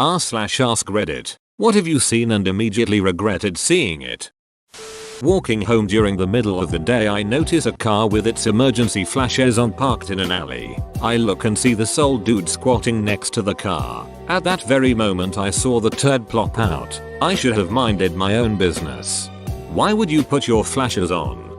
r/AskReddit. What have you seen and immediately regretted seeing it? Walking home during the middle of the day, I notice a car with its emergency flashes on parked in an alley. I look and see this old dude squatting next to the car. At that very moment I saw the turd plop out. I should have minded my own business. Why would you put your flashes on?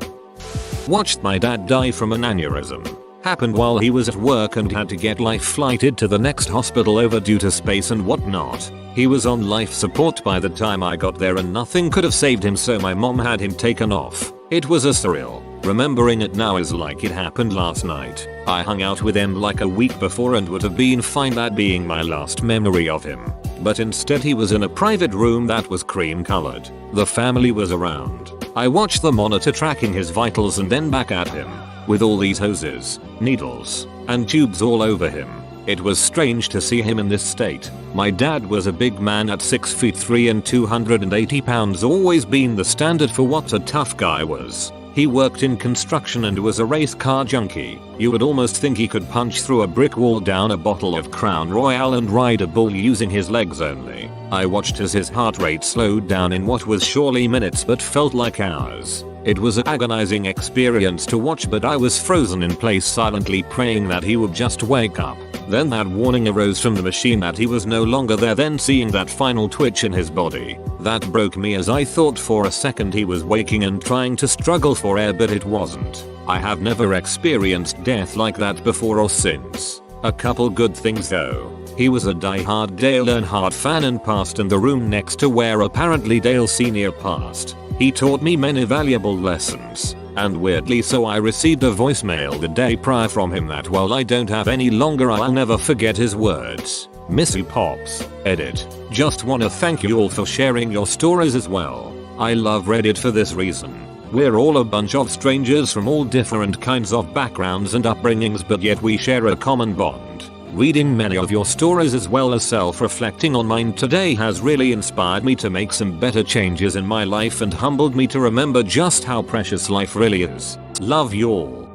Watched my dad die from an aneurysm. Happened while he was at work and had to get life flighted to the next hospital over due to space and whatnot. He was on life support by the time I got there and nothing could have saved him, so my mom had him taken off. It was a surreal. Remembering it now is like it happened last night. I hung out with him like a week before and would have been fine that being my last memory of him. But instead he was in a private room that was cream colored. The family was around. I watched the monitor tracking his vitals and then back at him. With all these hoses, needles, and tubes all over him. It was strange to see him in this state. My dad was a big man at 6 feet 3 and 280 pounds, always been the standard for what a tough guy was. He worked in construction and was a race car junkie. You would almost think he could punch through a brick wall, down a bottle of Crown Royal and ride a bull using his legs only. I watched as his heart rate slowed down in what was surely minutes but felt like hours. It was an agonizing experience to watch, but I was frozen in place silently praying that he would just wake up. Then that warning arose from the machine that he was no longer there, then seeing that final twitch in his body. That broke me as I thought for a second he was waking and trying to struggle for air, but it wasn't. I have never experienced death like that before or since. A couple good things though. He was a die-hard Dale Earnhardt fan and passed in the room next to where apparently Dale Sr. passed. He taught me many valuable lessons. And weirdly so I received a voicemail the day prior from him that while I don't have any longer, I'll never forget his words. Miss you pops. Edit. Just wanna thank you all for sharing your stories as well. I love Reddit for this reason. We're all a bunch of strangers from all different kinds of backgrounds and upbringings, but yet we share a common bond. Reading many of your stories as well as self-reflecting on mine today has really inspired me to make some better changes in my life and humbled me to remember just how precious life really is. Love you all.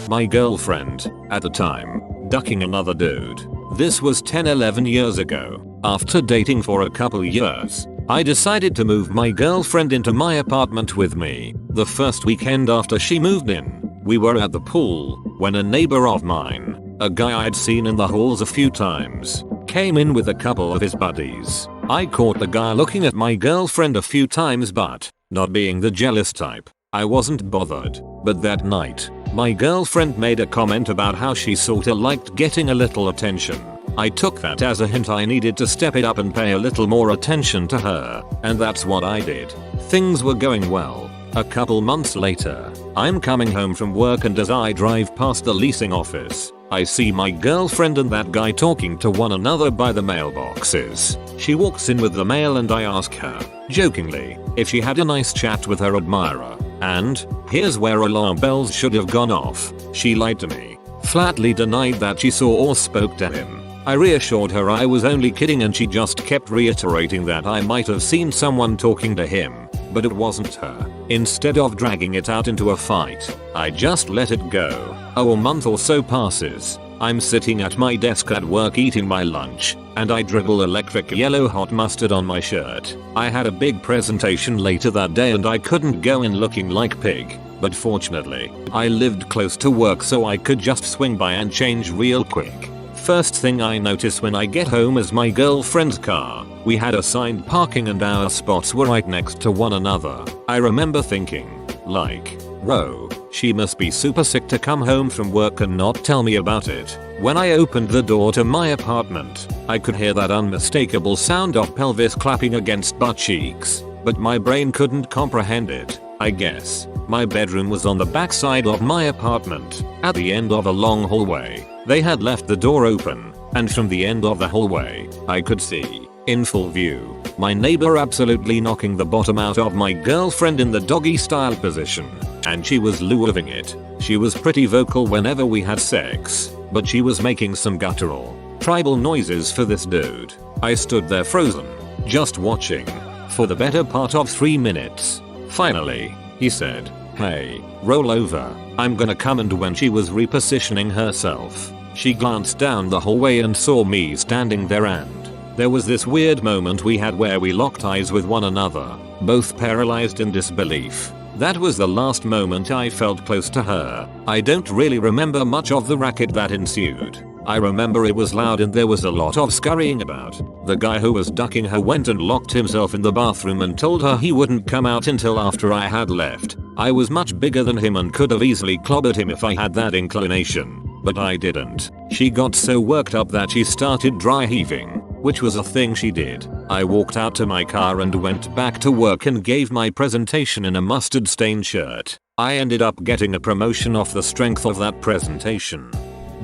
My girlfriend, at the time, ducking another dude. This was 10-11 years ago. After dating for a couple years, I decided to move my girlfriend into my apartment with me. The first weekend after she moved in, we were at the pool when a neighbor of mine, a guy I'd seen in the halls a few times, came in with a couple of his buddies. I caught the guy looking at my girlfriend a few times, but, not being the jealous type, I wasn't bothered. But that night, my girlfriend made a comment about how she sorta liked getting a little attention. I took that as a hint I needed to step it up and pay a little more attention to her, and that's what I did. Things were going well. A couple months later, I'm coming home from work and as I drive past the leasing office, I see my girlfriend and that guy talking to one another by the mailboxes. She walks in with the mail and I ask her, jokingly, if she had a nice chat with her admirer. And, here's where alarm bells should have gone off. She lied to me. Flatly denied that she saw or spoke to him. I reassured her I was only kidding and she just kept reiterating that I might have seen someone talking to him, but it wasn't her. Instead of dragging it out into a fight, I just let it go. A month or so passes. I'm sitting at my desk at work eating my lunch, and I dribble electric yellow hot mustard on my shirt. I had a big presentation later that day and I couldn't go in looking like pig, but fortunately, I lived close to work so I could just swing by and change real quick. First thing I notice when I get home is my girlfriend's car. We had assigned parking and our spots were right next to one another. I remember thinking, like, bro, she must be super sick to come home from work and not tell me about it. When I opened the door to my apartment, I could hear that unmistakable sound of pelvis clapping against butt cheeks, but my brain couldn't comprehend it. I guess my bedroom was on the backside of my apartment, at the end of a long hallway. They had left the door open, and from the end of the hallway, I could see, in full view, my neighbor absolutely knocking the bottom out of my girlfriend in the doggy style position, and she was loving it. She was pretty vocal whenever we had sex, but she was making some guttural, tribal noises for this dude. I stood there frozen, just watching, for the better part of 3 minutes. Finally, he said, "Hey, roll over, I'm gonna come," and when she was repositioning herself, she glanced down the hallway and saw me standing there and, There was this weird moment we had where we locked eyes with one another, both paralyzed in disbelief. That was the last moment I felt close to her. I don't really remember much of the racket that ensued. I remember it was loud and there was a lot of scurrying about. The guy who was ducking her went and locked himself in the bathroom and told her he wouldn't come out until after I had left. I was much bigger than him and could have easily clobbered him if I had that inclination. But I didn't. She got so worked up that she started dry heaving, which was a thing she did. I walked out to my car and went back to work and gave my presentation in a mustard stained shirt. I ended up getting a promotion off the strength of that presentation.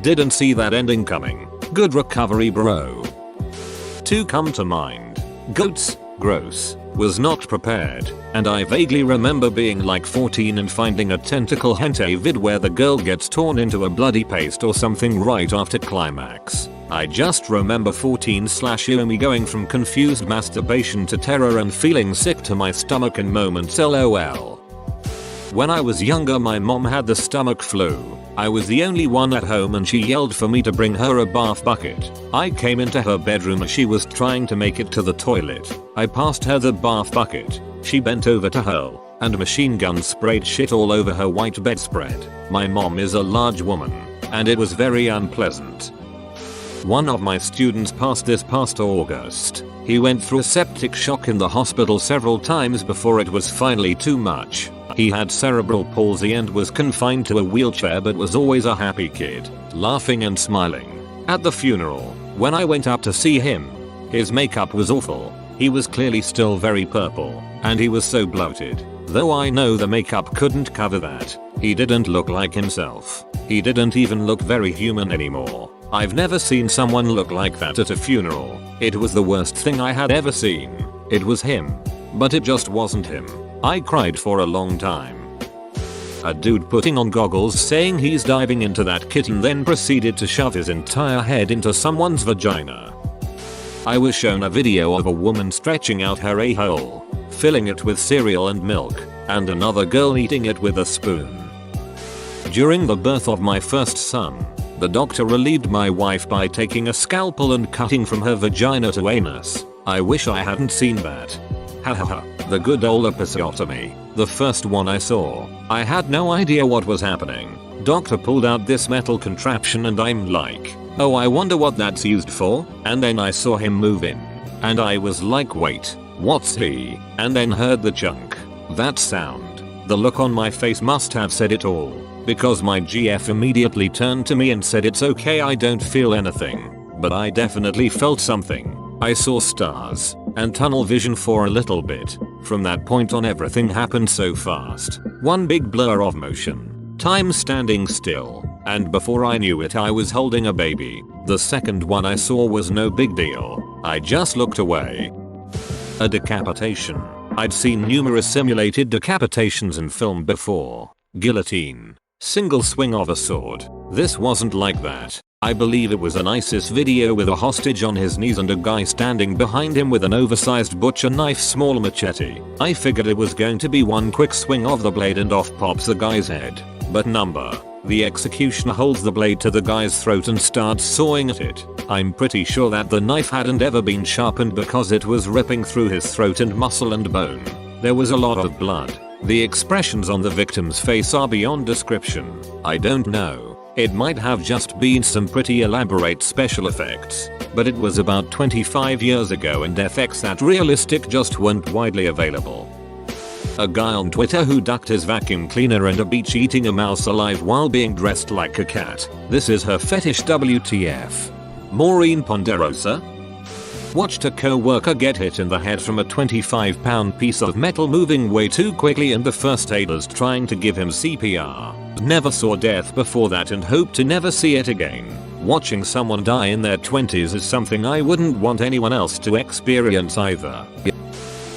Didn't see that ending coming. Good recovery, bro. 2 come to mind. Goats. Gross. Was not prepared, and I vaguely remember being like 14 and finding a tentacle hentai vid where the girl gets torn into a bloody paste or something right after climax. I just remember 14/Yomi going from confused masturbation to terror and feeling sick to my stomach in moments, lol. When I was younger my mom had the stomach flu. I was the only one at home and she yelled for me to bring her a bath bucket. I came into her bedroom as she was trying to make it to the toilet. I passed her the bath bucket. She bent over to hurl, and machine gun sprayed shit all over her white bedspread. My mom is a large woman, and it was very unpleasant. One of my students passed this past August. He went through septic shock in the hospital several times before it was finally too much. He had cerebral palsy and was confined to a wheelchair but was always a happy kid, laughing and smiling. At the funeral, when I went up to see him, his makeup was awful. He was clearly still very purple, and he was so bloated. Though I know the makeup couldn't cover that. He didn't look like himself. He didn't even look very human anymore. I've never seen someone look like that at a funeral. It was the worst thing I had ever seen. It was him. But it just wasn't him. I cried for a long time. A dude putting on goggles saying he's diving into that kitten then proceeded to shove his entire head into someone's vagina. I was shown a video of a woman stretching out her a-hole, filling it with cereal and milk, and another girl eating it with a spoon. During the birth of my first son, the doctor relieved my wife by taking a scalpel and cutting from her vagina to anus. I wish I hadn't seen that. Hahaha, the good old episiotomy, the first one I saw. I had no idea what was happening. Doctor pulled out this metal contraption and I'm like, oh, I wonder what that's used for, and then I saw him move in. And I was like, wait, what's he? And then heard the chunk. That sound. The look on my face must have said it all, because my GF immediately turned to me and said it's okay, I don't feel anything. But I definitely felt something. I saw stars and tunnel vision for a little bit. From that point on everything happened so fast. One big blur of motion. Time standing still. And before I knew it I was holding a baby. The second one I saw was no big deal. I just looked away. A decapitation. I'd seen numerous simulated decapitations in film before. Guillotine. Single swing of a sword. This wasn't like that. I believe it was an ISIS video with a hostage on his knees and a guy standing behind him with an oversized butcher knife small machete. I figured it was going to be one quick swing of the blade and off pops the guy's head. But number. The executioner holds the blade to the guy's throat and starts sawing at it. I'm pretty sure that the knife hadn't ever been sharpened because it was ripping through his throat and muscle and bone. There was a lot of blood. The expressions on the victim's face are beyond description. I don't know. It might have just been some pretty elaborate special effects, but it was about 25 years ago and FX that realistic just weren't widely available. A guy on Twitter who ducked his vacuum cleaner and a beach eating a mouse alive while being dressed like a cat. This is her fetish, WTF. Maureen Ponderosa? Watched a co-worker get hit in the head from a 25-pound piece of metal moving way too quickly and the first aiders trying to give him CPR. Never saw death before that and hope to never see it again. Watching someone die in their 20s is something I wouldn't want anyone else to experience either.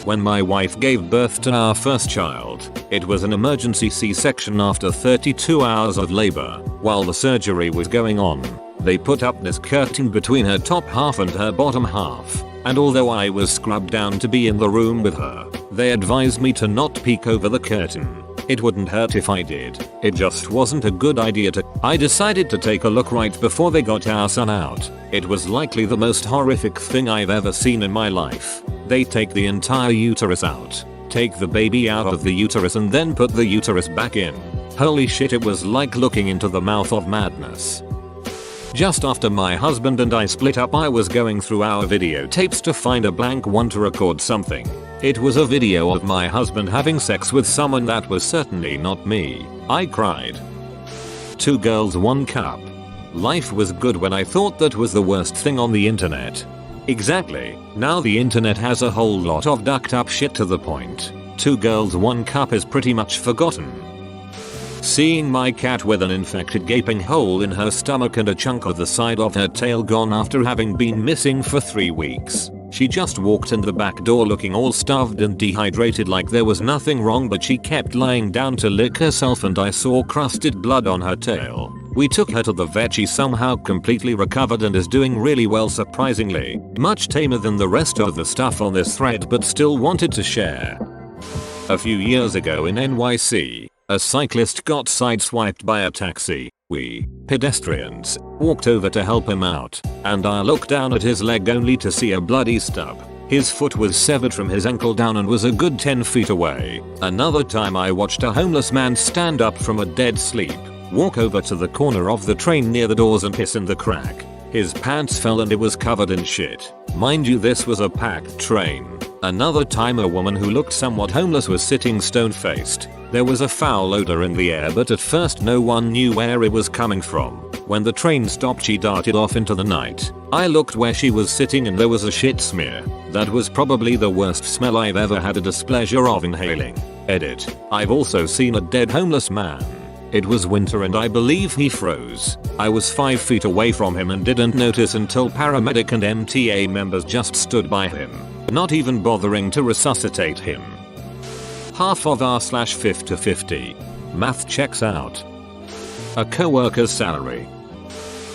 When my wife gave birth to our first child, it was an emergency C-section after 32 hours of labor. While the surgery was going on, they put up this curtain between her top half and her bottom half, and although I was scrubbed down to be in the room with her, they advised me to not peek over the curtain. It wouldn't hurt if I did. It just wasn't a good idea to. I decided to take a look right before they got our son out. It was likely the most horrific thing I've ever seen in my life. They take the entire uterus out, take the baby out of the uterus and then put the uterus back in. Holy shit, it was like looking into the mouth of madness. Just after my husband and I split up, I was going through our videotapes to find a blank one to record something. It was a video of my husband having sex with someone that was certainly not me. I cried. 2 girls 1 cup. Life was good when I thought that was the worst thing on the internet. Exactly. Now the internet has a whole lot of ducked up shit to the point. 2 girls 1 cup is pretty much forgotten. Seeing my cat with an infected gaping hole in her stomach and a chunk of the side of her tail gone after having been missing for 3 weeks. She just walked in the back door looking all stuffed and dehydrated like there was nothing wrong, but she kept lying down to lick herself and I saw crusted blood on her tail. We took her to the vet. She somehow completely recovered and is doing really well, surprisingly. Much tamer than the rest of the stuff on this thread, but still wanted to share. A few years ago in NYC, a cyclist got sideswiped by a taxi. We, pedestrians, walked over to help him out, and I looked down at his leg only to see a bloody stub. His foot was severed from his ankle down and was a good 10 feet away. Another time I watched a homeless man stand up from a dead sleep, walk over to the corner of the train near the doors and piss in the crack. His pants fell and it was covered in shit. Mind you, this was a packed train. Another time a woman who looked somewhat homeless was sitting stone-faced. There was a foul odor in the air, but at first no one knew where it was coming from. When the train stopped, she darted off into the night. I looked where she was sitting and there was a shit smear. That was probably the worst smell I've ever had a displeasure of inhaling. Edit. I've also seen a dead homeless man. It was winter and I believe he froze. I was 5 feet away from him and didn't notice until paramedic and MTA members just stood by him, not even bothering to resuscitate him. Half of r/50/50. Math checks out. A coworker's salary.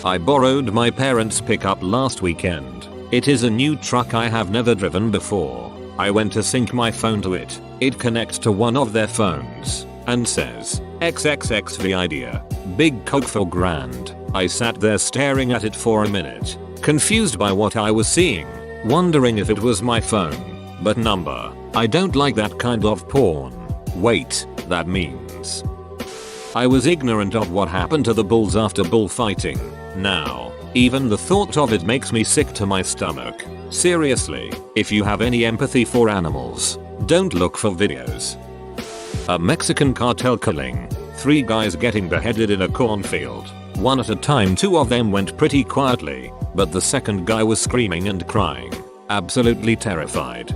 I borrowed my parents' pickup last weekend. It is a new truck I have never driven before. I went to sync my phone to it. It connects to one of their phones and says, XXX idea. Big coke for grand. I sat there staring at it for a minute, confused by what I was seeing, wondering if it was my phone. But number. I don't like that kind of porn. Wait, that means I was ignorant of what happened to the bulls after bullfighting. Now, even the thought of it makes me sick to my stomach. Seriously, if you have any empathy for animals, don't look for videos. A Mexican cartel killing. 3 guys getting beheaded in a cornfield. One at a time. 2 of them went pretty quietly, but the second guy was screaming and crying. Absolutely terrified.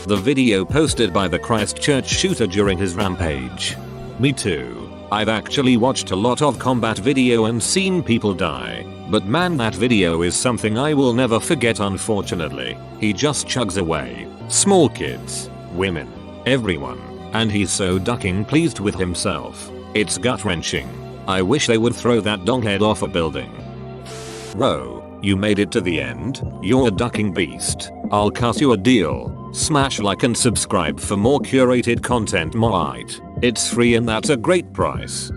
The video posted by the Christchurch shooter during his rampage. Me too. I've actually watched a lot of combat video and seen people die. But man, that video is something I will never forget, unfortunately. He just chugs away. Small kids, women, everyone. And he's so ducking pleased with himself. It's gut-wrenching. I wish they would throw that doghead off a building. Bro, you made it to the end? You're a ducking beast. I'll cut you a deal. Smash like and subscribe for more curated content. It's free and that's a great price.